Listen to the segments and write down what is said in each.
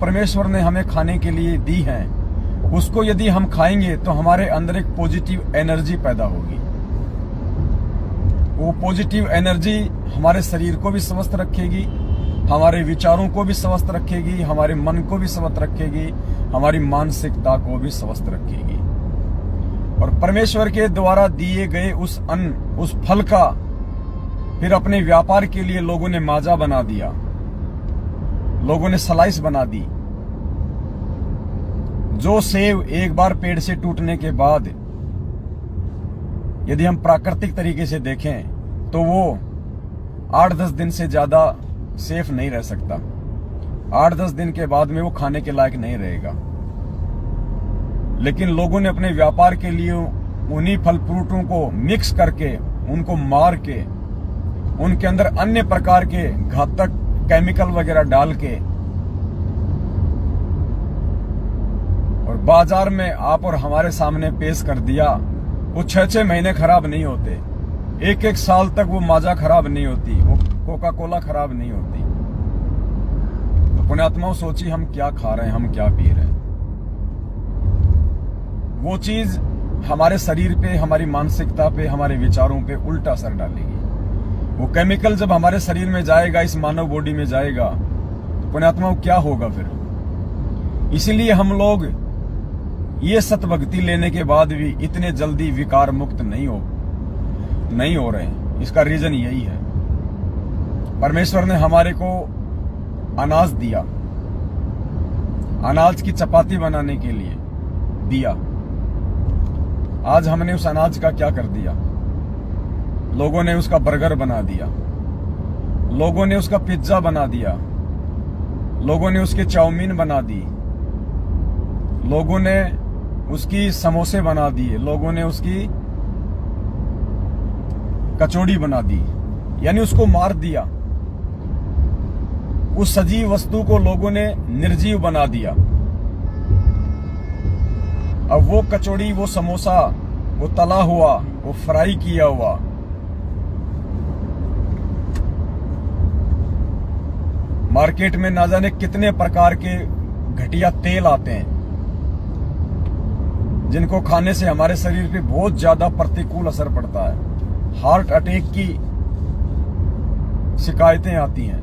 परमेश्वर ने हमें खाने के लिए दी हैं, उसको यदि हम खाएंगे तो हमारे अंदर एक पॉजिटिव एनर्जी पैदा होगी। वो पॉजिटिव एनर्जी हमारे शरीर को भी स्वस्थ रखेगी, हमारे विचारों को भी स्वस्थ रखेगी, हमारे मन को भी स्वस्थ रखेगी, हमारी मानसिकता को भी स्वस्थ रखेगी। और परमेश्वर के द्वारा दिए गए उस अन्न, उस फल का फिर अपने व्यापार के लिए लोगों ने माजा बना दिया, लोगों ने स्लाइस बना दी। जो सेब एक बार पेड़ से टूटने के बाद यदि हम प्राकृतिक तरीके से देखें तो वो 8-10 दिन से ज्यादा सेफ नहीं रह सकता। 8-10 दिन के बाद में वो खाने के लायक नहीं रहेगा। लेकिन लोगों ने अपने व्यापार के लिए उन्हीं फल फ्रूटों को मिक्स करके, उनको मार के, उनके अंदर अन्य प्रकार के घातक केमिकल वगैरह डाल के और बाजार में आप और हमारे सामने पेश कर दिया। वो 6-6 महीने खराब नहीं होते, 1-1 साल तक वो माजा खराब नहीं होती, वो कोका कोला खराब नहीं होती। तो पुण्यात्माओं, सोचिए हम क्या खा रहे हैं, हम क्या पी रहे हैं। वो चीज हमारे शरीर पे, हमारी मानसिकता पे, हमारे विचारों पे उल्टा असर डालेगी। वो केमिकल जब हमारे शरीर में जाएगा, इस मानव बॉडी में जाएगा, तो पुण्यात्माओं क्या होगा फिर। इसीलिए हम लोग ये सतभक्ति लेने के बाद भी इतने जल्दी विकार मुक्त नहीं हो रहे हैं। इसका रीजन यही है, परमेश्वर ने हमारे को अनाज दिया, अनाज की चपाती बनाने के लिए दिया। आज हमने उस अनाज का क्या कर दिया? लोगों ने उसका बर्गर बना दिया, लोगों ने उसका पिज्जा बना दिया, लोगों ने उसके चाउमीन बना दी, लोगों ने उसकी समोसे बना दिए, लोगों ने उसकी कचौड़ी बना दी, यानी उसको मार दिया। उस सजीव वस्तु को लोगों ने निर्जीव बना दिया। अब वो कचौड़ी, वो समोसा, वो तला हुआ, वो फ्राई किया हुआ, मार्केट में ना जाने कितने प्रकार के घटिया तेल आते हैं, जिनको खाने से हमारे शरीर पे बहुत ज्यादा प्रतिकूल असर पड़ता है। हार्ट अटैक की शिकायतें आती हैं।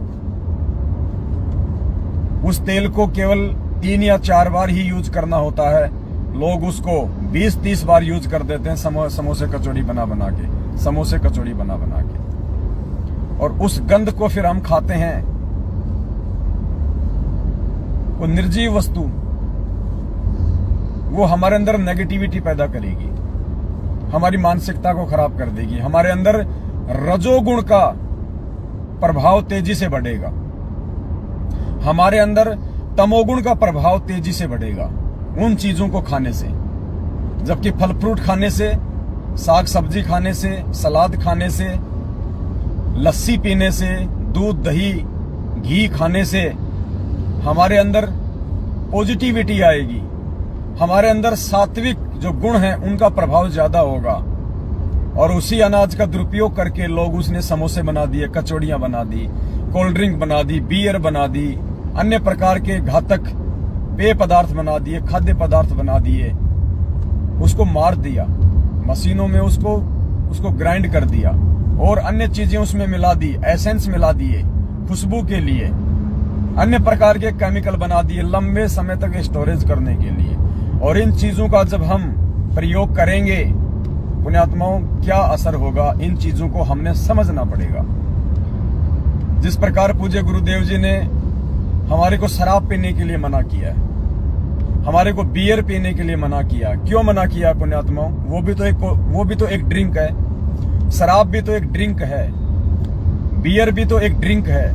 उस तेल को केवल 3 या 4 बार ही यूज करना होता है, लोग उसको 20-30 बार यूज कर देते हैं समोसे कचौड़ी बना बना के, समोसे कचौड़ी बना बना के। और उस गंध को फिर हम खाते हैं। वो निर्जीव वस्तु, वो हमारे अंदर नेगेटिविटी पैदा करेगी, हमारी मानसिकता को खराब कर देगी। हमारे अंदर रजोगुण का प्रभाव तेजी से बढ़ेगा, हमारे अंदर तमोगुण का प्रभाव तेजी से बढ़ेगा उन चीजों को खाने से। जबकि फल फ्रूट खाने से, साग सब्जी खाने से, सलाद खाने से, लस्सी पीने से, दूध दही घी खाने से हमारे अंदर पॉजिटिविटी आएगी, हमारे अंदर सात्विक जो गुण हैं उनका प्रभाव ज्यादा होगा। और उसी अनाज का दुरुपयोग करके लोग उसने समोसे बना दिए, कचौड़ियां बना दी, कोल्ड ड्रिंक बना दी, बियर बना दी, अन्य प्रकार के घातक पेय पदार्थ बना दिए, खाद्य पदार्थ बना दिए, उसको मार दिया, मशीनों में उसको ग्राइंड कर दिया और अन्य चीजें उसमें मिला दी, एसेंस मिला दिए खुशबू के लिए, अन्य प्रकार के केमिकल बना दिए लंबे समय तक स्टोरेज करने के लिए। और इन चीजों का जब हम प्रयोग करेंगे, पुण्यात्माओं, क्या असर होगा, इन चीजों को हमने समझना पड़ेगा। जिस प्रकार पूज्य गुरुदेव जी ने हमारे को शराब पीने के लिए मना किया है, हमारे को बियर पीने के लिए मना किया, क्यों मना किया पुण्यात्माओं? वो भी तो एक ड्रिंक है, शराब भी तो एक ड्रिंक है, बियर भी तो एक ड्रिंक है।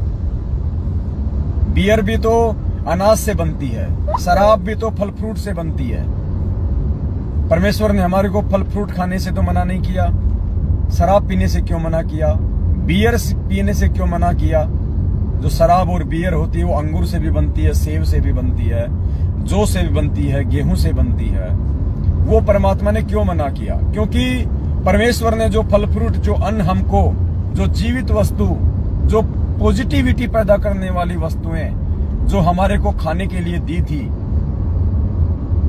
बियर भी तो अनाज से बनती है, शराब भी तो फल फ्रूट से बनती है। परमेश्वर ने हमारे को फल फ्रूट खाने से तो मना नहीं किया, शराब पीने से क्यों मना किया, बियर पीने से क्यों मना किया? जो शराब और बियर होती है वो अंगूर से भी बनती है, सेब से भी बनती है, जौ से भी बनती है, गेहूं से बनती है। वो परमात्मा ने क्यों मना किया? क्योंकि परमेश्वर ने जो फल फ्रूट, जो अन्न हमको, जो जीवित वस्तु, जो पॉजिटिविटी पैदा करने वाली वस्तुएं, जो हमारे को खाने के लिए दी थी,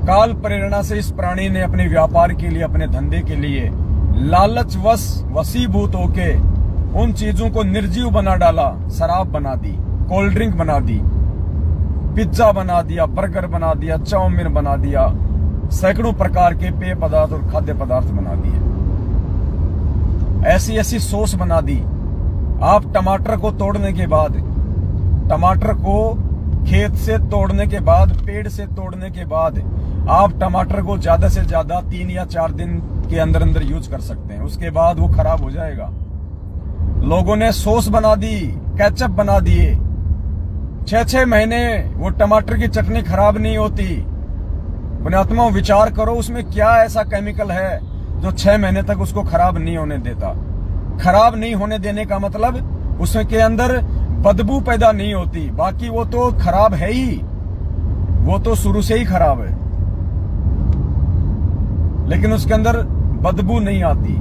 काल प्रेरणा से इस प्राणी ने अपने व्यापार के लिए, अपने धंधे के लिए लालचवश वशीभूत होके उन चीजों को निर्जीव बना डाला। शराब बना दी, कोल्ड ड्रिंक बना दी, पिज्जा बना दिया, बर्गर बना दिया, चाउमीन बना दिया, सैकड़ों प्रकार के पेय पदार्थ और खाद्य पदार्थ बना दिए। ऐसी ऐसी सॉस बना दी। आप टमाटर को तोड़ने के बाद, टमाटर को खेत से तोड़ने के बाद, पेड़ से तोड़ने के बाद आप टमाटर को ज्यादा से ज्यादा 3 या 4 दिन के अंदर अंदर यूज कर सकते हैं, उसके बाद वो खराब हो जाएगा। लोगों ने सॉस बना दी, केचप बना दिए, 6-6 महीने वो टमाटर की चटनी खराब नहीं होती। पुण्यात्मा विचार करो, उसमें क्या ऐसा केमिकल है जो 6 महीने तक उसको खराब नहीं होने देता। खराब नहीं होने देने का मतलब उसमें के अंदर बदबू पैदा नहीं होती, बाकी वो तो खराब है ही, वो तो शुरू से ही खराब है, लेकिन उसके अंदर बदबू नहीं आती।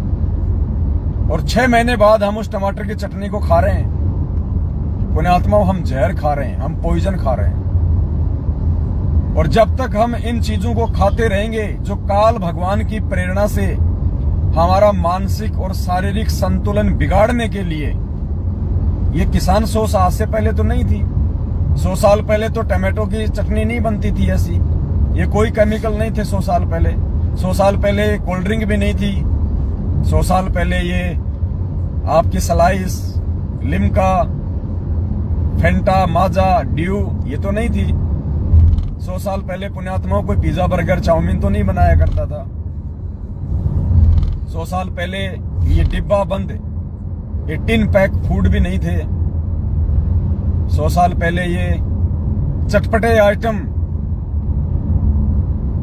और 6 महीने बाद हम उस टमाटर की चटनी को खा रहे हैं। पुण्यात्मा, हम जहर खा रहे हैं, हम पॉइजन खा रहे हैं। और जब तक हम इन चीजों को खाते रहेंगे, जो काल भगवान की प्रेरणा से हमारा मानसिक और शारीरिक संतुलन बिगाड़ने के लिए, ये किसान सॉस आज से पहले तो नहीं थी। 100 साल पहले तो टमाटो की चटनी नहीं बनती थी ऐसी, ये कोई केमिकल नहीं थे 100 साल पहले। 100 साल पहले कोल्ड ड्रिंक भी नहीं थी। 100 साल पहले ये आपकी स्लाइस, लिम्का, फेंटा, माजा, ड्यू, ये तो नहीं थी। 100 साल पहले पुण्यात्माओं कोई पिज्जा, बर्गर, चाउमीन तो नहीं बनाया करता था। 100 साल पहले ये डिब्बा बंद, ये टिन पैक फूड भी नहीं थे। 100 साल पहले ये चटपटे आइटम,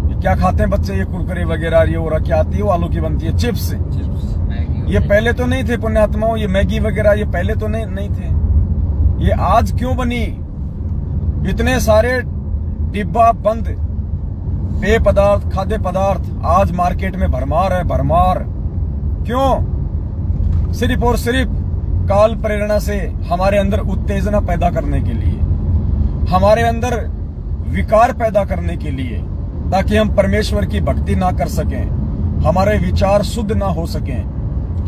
ये क्या खाते हैं बच्चे, ये कुरकुरे वगैरह, ये और क्या आती है वो आलू की बनती है, चिप्स, ये पहले तो नहीं थे पुण्यात्माओं। ये मैगी वगैरह ये पहले तो नहीं थे। ये आज क्यों बनी? इतने सारे डिब्बा बंद पेय पदार्थ, खाद्य पदार्थ आज मार्केट में भरमार है, भरमार। क्यों? सिर्फ और सिर्फ काल प्रेरणा से हमारे अंदर उत्तेजना पैदा करने के लिए, हमारे अंदर विकार पैदा करने के लिए, ताकि हम परमेश्वर की भक्ति ना कर सकें, हमारे विचार शुद्ध ना हो सकें,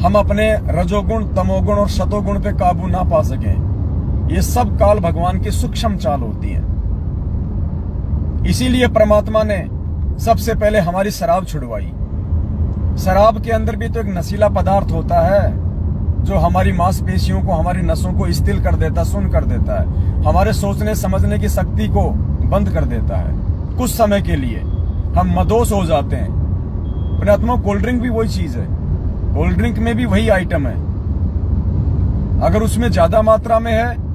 हम अपने रजोगुण, तमोगुण और शतोगुण पे काबू ना पा सकें। ये सब काल भगवान की सूक्ष्म चाल होती है। इसीलिए परमात्मा ने सबसे पहले हमारी शराब छुड़वाई। शराब के अंदर भी तो एक नशीला पदार्थ होता है जो हमारी मांसपेशियों को, हमारी नसों को स्थिर कर देता, सुन्न कर देता है, हमारे सोचने समझने की शक्ति को बंद कर देता है। कुछ समय के लिए हम मदोश हो जाते हैं। पुण्यात्मा, कोल्ड ड्रिंक भी वही चीज है, कोल्ड ड्रिंक में भी वही आइटम है। अगर उसमें ज्यादा मात्रा में है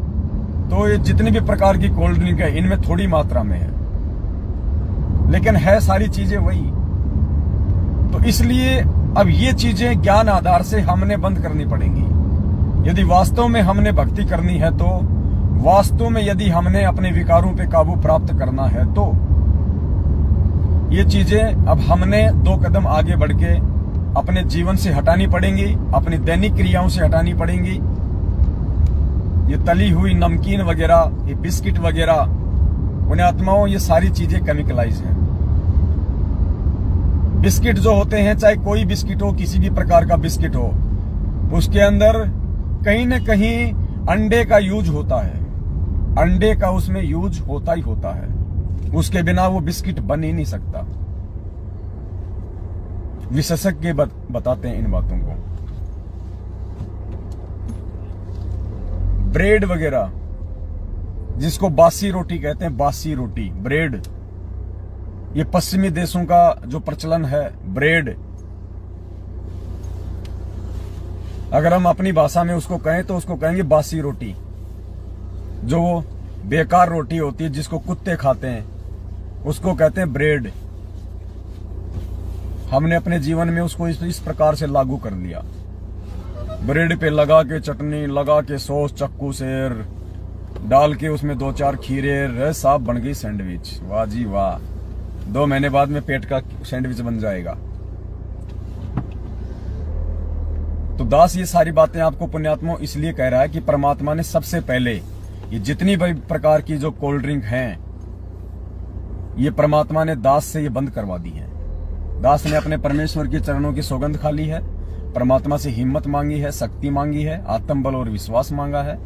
तो ये जितनी भी प्रकार की कोल्ड ड्रिंक है इनमें थोड़ी मात्रा में है, लेकिन है सारी चीजें वही। तो इसलिए अब ये चीजें ज्ञान आधार से हमने बंद करनी पड़ेंगी। यदि वास्तव में हमने भक्ति करनी है तो, वास्तव में यदि हमने अपने विकारों पे काबू प्राप्त करना है तो ये चीजें अब हमने 2 कदम आगे बढ़ के अपने जीवन से हटानी पड़ेंगी, अपनी दैनिक क्रियाओं से हटानी पड़ेंगी। ये तली हुई नमकीन वगैरह, ये बिस्किट वगैरह, पुण्यात्माओं, ये सारी चीजें केमिकलाइज हैं। बिस्किट जो होते हैं, चाहे कोई बिस्किट हो, किसी भी प्रकार का बिस्किट हो, उसके अंदर कहीं न कहीं अंडे का यूज होता है। अंडे का उसमें यूज होता ही होता है, उसके बिना वो बिस्किट बन ही नहीं सकता। विशेषज्ञ बताते हैं इन बातों को। ब्रेड वगैरह, जिसको बासी रोटी कहते हैं, बासी रोटी, ब्रेड, ये पश्चिमी देशों का जो प्रचलन है, ब्रेड, अगर हम अपनी भाषा में उसको कहें तो उसको कहेंगे बासी रोटी। जो बेकार रोटी होती है जिसको कुत्ते खाते हैं उसको कहते हैं ब्रेड। हमने अपने जीवन में उसको इस प्रकार से लागू कर लिया। ब्रेड पे लगा के चटनी, लगा के सॉस, चक्कू से डाल के उसमें 2-4 खीरे, साहब बन गई सैंडविच। वाह जी वाह, 2 महीने बाद में पेट का सैंडविच बन जाएगा। तो दास ये सारी बातें आपको पुण्यात्मा इसलिए कह रहा है कि परमात्मा ने सबसे पहले ये जितनी भी प्रकार की जो कोल्ड ड्रिंक हैं, ये परमात्मा ने दास से ये बंद करवा दी है। दास ने अपने परमेश्वर के चरणों की सौगंध खा ली है, परमात्मा से हिम्मत मांगी है, शक्ति मांगी है, आत्मबल और विश्वास मांगा है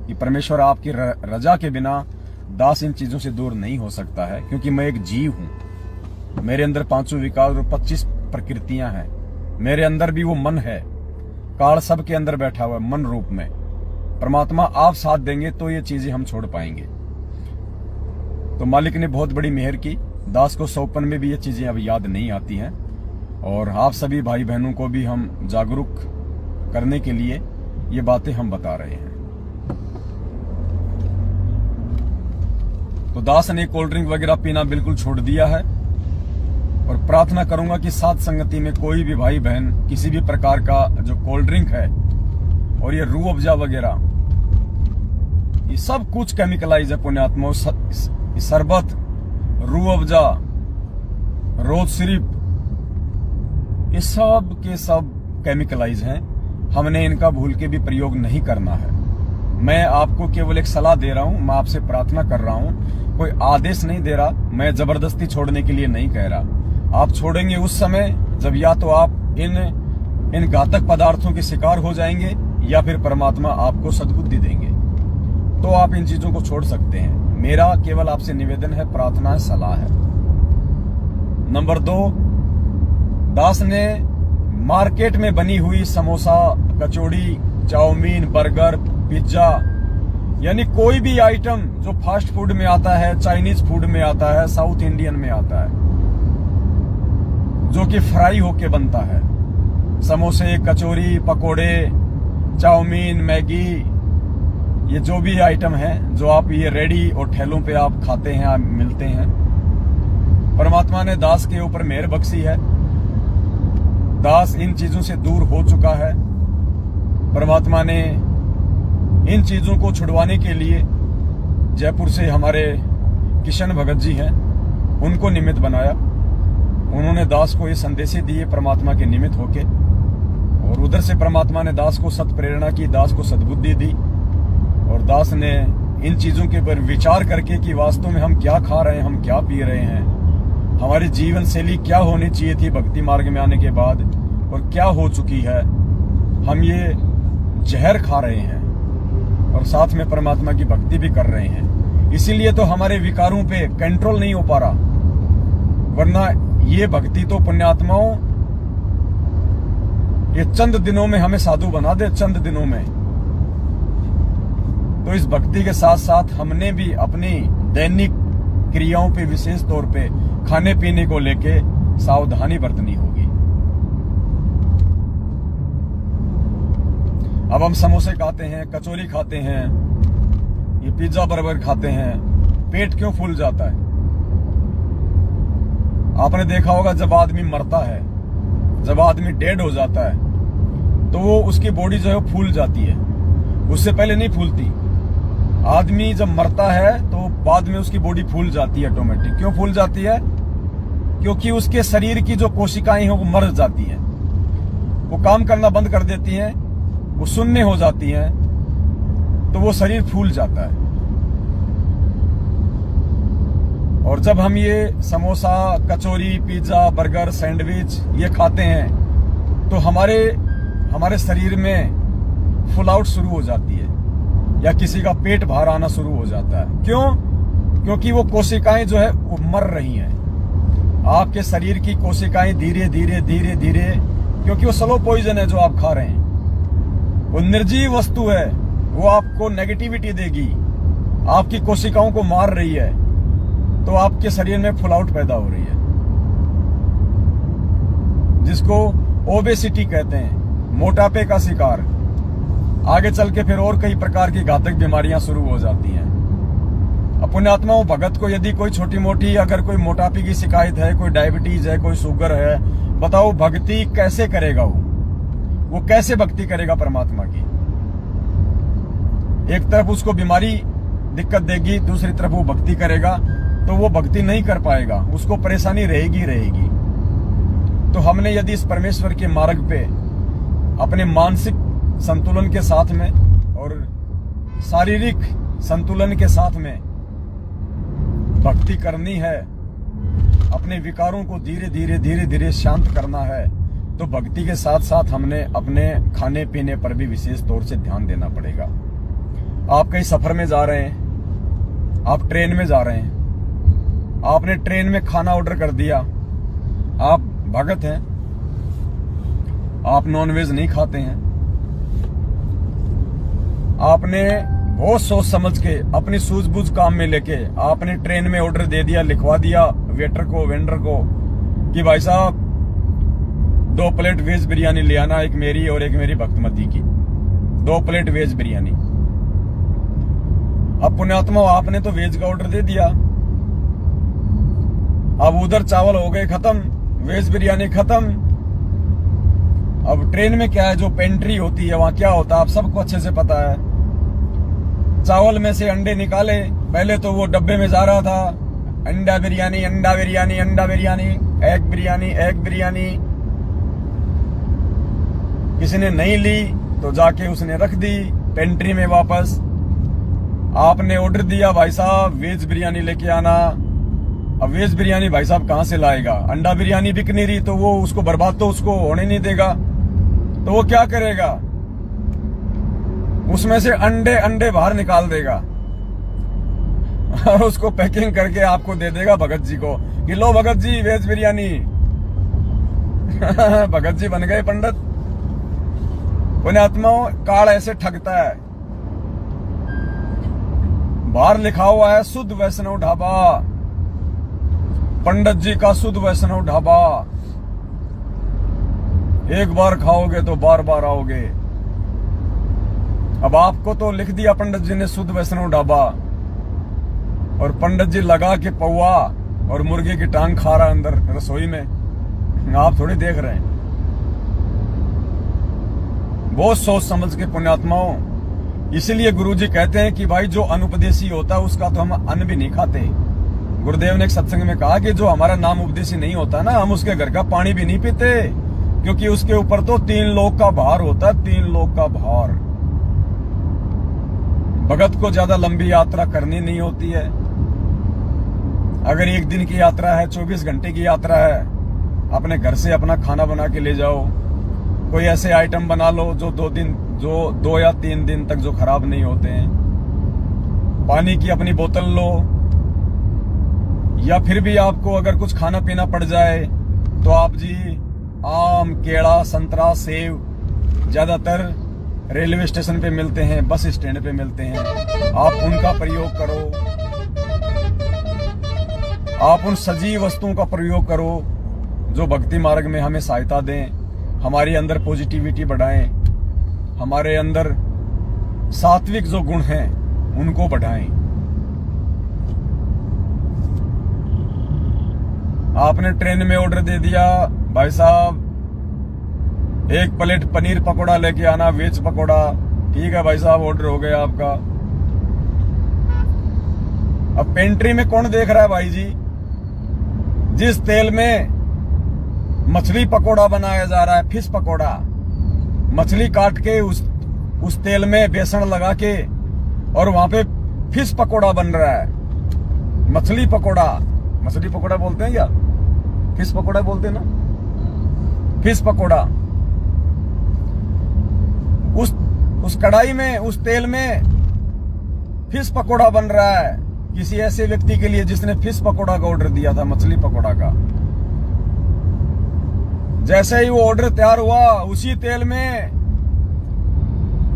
कि परमेश्वर आपकी रजा के बिना दास इन चीजों से दूर नहीं हो सकता है, क्योंकि मैं एक जीव हूं। मेरे अंदर 5 विकार और 25 प्रकृतियां हैं। मेरे अंदर भी वो मन है, काल सबके अंदर बैठा हुआ है मन रूप में। परमात्मा आप साथ देंगे तो ये चीजें हम छोड़ पाएंगे। तो मालिक ने बहुत बड़ी मेहर की। दास को सौपन में भी ये चीजें अब याद नहीं आती हैं, और आप सभी भाई बहनों को भी हम जागरूक करने के लिए ये बातें हम बता रहे हैं। तो दास ने कोल्ड ड्रिंक वगैरह पीना बिल्कुल छोड़ दिया है, और प्रार्थना करूंगा कि साथ संगति में कोई भी भाई बहन किसी भी प्रकार का जो कोल्ड ड्रिंक है और ये रूह अफ़ज़ा वगैरह, ये सब कुछ केमिकलाइज है पुण्यात्मा। शरबत, रूह अफ़ज़ा, रोज सिरप, ये सब के सब केमिकलाइज हैं। हमने इनका भूल के भी प्रयोग नहीं करना है। मैं आपको केवल एक सलाह दे रहा हूं, मैं आपसे प्रार्थना कर रहा हूं, कोई आदेश नहीं दे रहा। मैं जबरदस्ती छोड़ने के लिए नहीं कह रहा। आप छोड़ेंगे उस समय जब या तो आप इन घातक पदार्थों के शिकार हो जाएंगे, या फिर परमात्मा आपको सद्बुद्धि देंगे, तो आप इन चीजों को छोड़ सकते हैं। मेरा केवल आपसे निवेदन है, प्रार्थना है, सलाह है। नंबर 2, दास ने मार्केट में बनी हुई समोसा, कचौड़ी, चाउमीन, बर्गर, पिज्जा, यानी कोई भी आइटम जो फास्ट फूड में आता है, चाइनीज फूड में आता है, साउथ इंडियन में आता है, जो कि फ्राई होके बनता है, समोसे, कचौरी, पकोड़े, चाउमीन, मैगी, ये जो भी आइटम है जो आप ये रेडी और ठेलों पे आप खाते हैं, आप मिलते हैं, परमात्मा ने दास के ऊपर मेहर बख्शी है। दास इन चीजों से दूर हो चुका है। परमात्मा ने इन चीजों को छुड़वाने के लिए जयपुर से हमारे किशन भगत जी हैं, उनको निमित्त बनाया। उन्होंने दास को ये संदेश दिए परमात्मा के निमित्त होके, और उधर से परमात्मा ने दास को सत प्रेरणा की, दास को सद्बुद्धि दी, और दास ने इन चीजों के ऊपर विचार करके कि वास्तव में हम क्या खा रहे हैं, हम क्या पी रहे हैं, हमारी जीवन शैली क्या होनी चाहिए थी भक्ति मार्ग में आने के बाद, और क्या हो चुकी है। हम ये जहर खा रहे हैं और साथ में परमात्मा की भक्ति भी कर रहे हैं। इसीलिए तो हमारे विकारों पे कंट्रोल नहीं हो पा रहा, वरना ये भक्ति तो पुण्यात्माओं ये चंद दिनों में हमें साधु बना दे, चंद दिनों में। तो इस भक्ति के साथ साथ हमने भी अपनी दैनिक क्रियाओं पे, विशेष तौर पे खाने पीने को लेके सावधानी बरतनी होगी। अब हम समोसे खाते हैं, कचौरी खाते हैं, ये पिज्जा बर्गर खाते हैं, पेट क्यों फूल जाता है? आपने देखा होगा जब आदमी मरता है, जब आदमी डेड हो जाता है, तो वो उसकी बॉडी जो है फूल जाती है, उससे पहले नहीं फूलती। आदमी जब मरता है तो बाद में उसकी बॉडी फूल जाती है ऑटोमेटिक। क्यों फूल जाती है? क्योंकि उसके शरीर की जो कोशिकाएं हैं वो मर जाती हैं, वो काम करना बंद कर देती हैं, वो शून्य हो जाती हैं, तो वो शरीर फूल जाता है। और जब हम ये समोसा, कचौरी, पिज्जा, बर्गर, सैंडविच ये खाते हैं तो हमारे शरीर में फुल आउट शुरू हो जाती है, या किसी का पेट बाहर आना शुरू हो जाता है। क्यों? क्योंकि वो कोशिकाएं जो है वो मर रही हैं। आपके शरीर की कोशिकाएं धीरे धीरे धीरे धीरे, क्योंकि वो स्लो पॉइजन है जो आप खा रहे हैं, वो निर्जीव वस्तु है, वो आपको नेगेटिविटी देगी, आपकी कोशिकाओं को मार रही है, तो आपके शरीर में फुल आउट पैदा हो रही है, जिसको ओबेसिटी कहते हैं, मोटापे का शिकार। आगे चल के फिर और कई प्रकार की घातक बीमारियां शुरू हो जाती हैं। पुण्यात्माओं, भगत को यदि कोई छोटी मोटी अगर कोई मोटापे की शिकायत है, कोई डायबिटीज है, कोई शुगर है, बताओ भक्ति कैसे करेगा? वो कैसे भक्ति करेगा परमात्मा की? एक तरफ उसको बीमारी दिक्कत देगी, दूसरी तरफ वो भक्ति करेगा तो वो भक्ति नहीं कर पाएगा, उसको परेशानी रहेगी रहेगी। तो हमने यदि इस परमेश्वर के मार्ग पे अपने मानसिक संतुलन के साथ में और शारीरिक संतुलन के साथ में भक्ति करनी है, अपने विकारों को धीरे धीरे धीरे धीरे शांत करना है, तो भक्ति के साथ साथ हमने अपने खाने पीने पर भी विशेष तौर से ध्यान देना पड़ेगा। आप कहीं सफर में जा रहे हैं, आप ट्रेन में जा रहे हैं, आपने ट्रेन में खाना ऑर्डर कर दिया, आप भगत हैं, आप नॉनवेज नहीं खाते हैं, आपने बहुत सोच समझ के अपनी सूझबूझ काम में लेके आपने ट्रेन में ऑर्डर दे दिया, लिखवा दिया वेटर को, वेंडर को कि भाई साहब 2 प्लेट वेज बिरयानी ले आना, एक मेरी और एक मेरी भक्तमती की, 2 प्लेट वेज बिरयानी। अब पुण्यात्मा आपने तो वेज का ऑर्डर दे दिया, अब उधर चावल हो गए खत्म, वेज बिरयानी खत्म। अब ट्रेन में क्या है, जो पेंट्री होती है वहां क्या होता है आप सबको अच्छे से पता है। चावल में से अंडे निकाले, पहले तो वो डब्बे में जा रहा था, अंडा बिरयानी, अंडा बिरयानी, अंडा बिरयानी, एग बिरयानी, एग बिरयानी। किसी ने नहीं ली तो जाके उसने रख दी पेंट्री में वापस। आपने ऑर्डर दिया भाई साहब वेज बिरयानी लेके आना, अब वेज बिरयानी भाई साहब कहां से लाएगा, अंडा बिरयानी बिक नहीं रही तो वो उसको बर्बाद तो उसको होने नहीं देगा, तो वो क्या करेगा, उसमें से अंडे अंडे बाहर निकाल देगा और उसको पैकिंग करके आपको दे देगा भगत जी को कि लो भगत जी वेज बिरयानी। भगत जी बन गए पंडित। पुण्यात्माओं, काल ऐसे ठगता है। बाहर लिखा हुआ है शुद्ध वैष्णव ढाबा, पंडित जी का शुद्ध वैष्णव ढाबा, एक बार खाओगे तो बार बार आओगे। अब आपको तो लिख दिया पंडित जी ने शुद्ध वैष्णव ढाबा, और पंडित जी लगा के पौवा और मुर्गे की टांग खा रहा अंदर रसोई में, आप थोड़ी देख रहे हैं। बहुत सोच समझ के पुण्यात्माओं, इसीलिए गुरुजी कहते हैं कि भाई जो अनुपदेशी होता है उसका तो हम अन्न भी नहीं खाते। गुरुदेव ने एक सत्संग में कहा कि जो हमारा नाम उपदेशी नहीं होता ना, हम उसके घर का पानी भी नहीं पीते, क्योंकि उसके ऊपर तो 3 लोक का भार होता है, 3 लोक का भार। भगत को ज्यादा लंबी यात्रा करनी नहीं होती है। अगर 1 दिन की यात्रा है, 24 घंटे की यात्रा है, अपने घर से अपना खाना बना के ले जाओ, कोई ऐसे आइटम बना लो जो 2 या 3 दिन तक जो खराब नहीं होते हैं। पानी की अपनी बोतल लो, या फिर भी आपको अगर कुछ खाना पीना पड़ जाए तो आप जी आम, केला, संतरा, सेब ज्यादातर रेलवे स्टेशन पे मिलते हैं, बस स्टैंड पे मिलते हैं, आप उनका प्रयोग करो। आप उन सजीव वस्तुओं का प्रयोग करो जो भक्ति मार्ग में हमें सहायता दें, हमारे अंदर पॉजिटिविटी बढ़ाएं, हमारे अंदर सात्विक जो गुण हैं उनको बढ़ाएं। आपने ट्रेन में ऑर्डर दे दिया, भाई साहब 1 प्लेट पनीर पकोड़ा लेके आना, वेज पकोड़ा, ठीक है भाई साहब ऑर्डर हो गया आपका। अब पेंट्री में कौन देख रहा है भाई जी, जिस तेल में मछली पकोड़ा बनाया जा रहा है, फिश पकोड़ा, मछली काट के उस तेल में बेसन लगा के और वहां पे फिश पकोड़ा बन रहा है। मछली पकोड़ा बोलते हैं क्या, फिश पकोड़ा बोलते हैं ना, फिश पकोड़ा। उस कढ़ाई में, उस तेल में फिश पकोड़ा बन रहा है किसी ऐसे व्यक्ति के लिए जिसने फिश पकोड़ा का ऑर्डर दिया था, मछली पकोड़ा का। जैसे ही वो ऑर्डर तैयार हुआ, उसी तेल में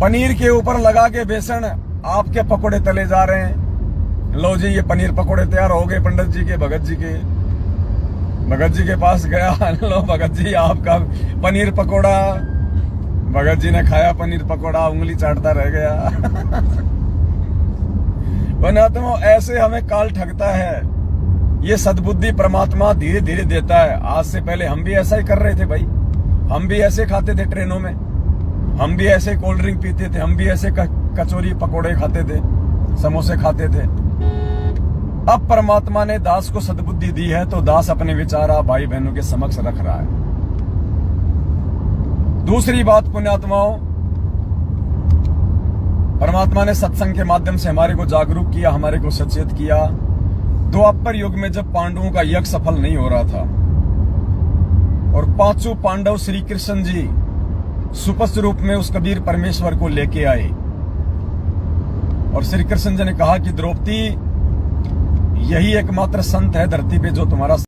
पनीर के ऊपर लगा के बेसन आपके पकोड़े तले जा रहे हैं। लो जी ये पनीर पकोड़े तैयार हो गए पंडित जी के, भगत जी के। भगत जी के पास गया, लो भगत जी आपका पनीर पकोड़ा। भगत जी ने खाया पनीर पकोड़ा, उंगली चाटता रह गया। बना तो ऐसे हमें काल ठगता है। ये सद्बुद्धि परमात्मा धीरे धीरे देता है। आज से पहले हम भी ऐसा ही कर रहे थे भाई, हम भी ऐसे खाते थे ट्रेनों में, हम भी ऐसे कोल्ड ड्रिंक पीते थे, हम भी ऐसे कचौरी पकोड़े खाते थे, समोसे खाते थे। अब परमात्मा ने दास को सद्बुद्धि दी है तो दास अपने विचार भाई बहनों के समक्ष रख रहा है। दूसरी बात पुण्यात्माओं, परमात्मा ने सत्संग के माध्यम से हमारे को जागरूक किया, हमारे को सचेत किया। द्वापर युग में जब पांडवों का यज्ञ सफल नहीं हो रहा था और पांचों पांडव श्री कृष्ण जी सुपस्थ रूप में उस कबीर परमेश्वर को लेके आए और श्री कृष्ण जी ने कहा कि द्रौपदी, यही एकमात्र संत है धरती पे जो तुम्हारा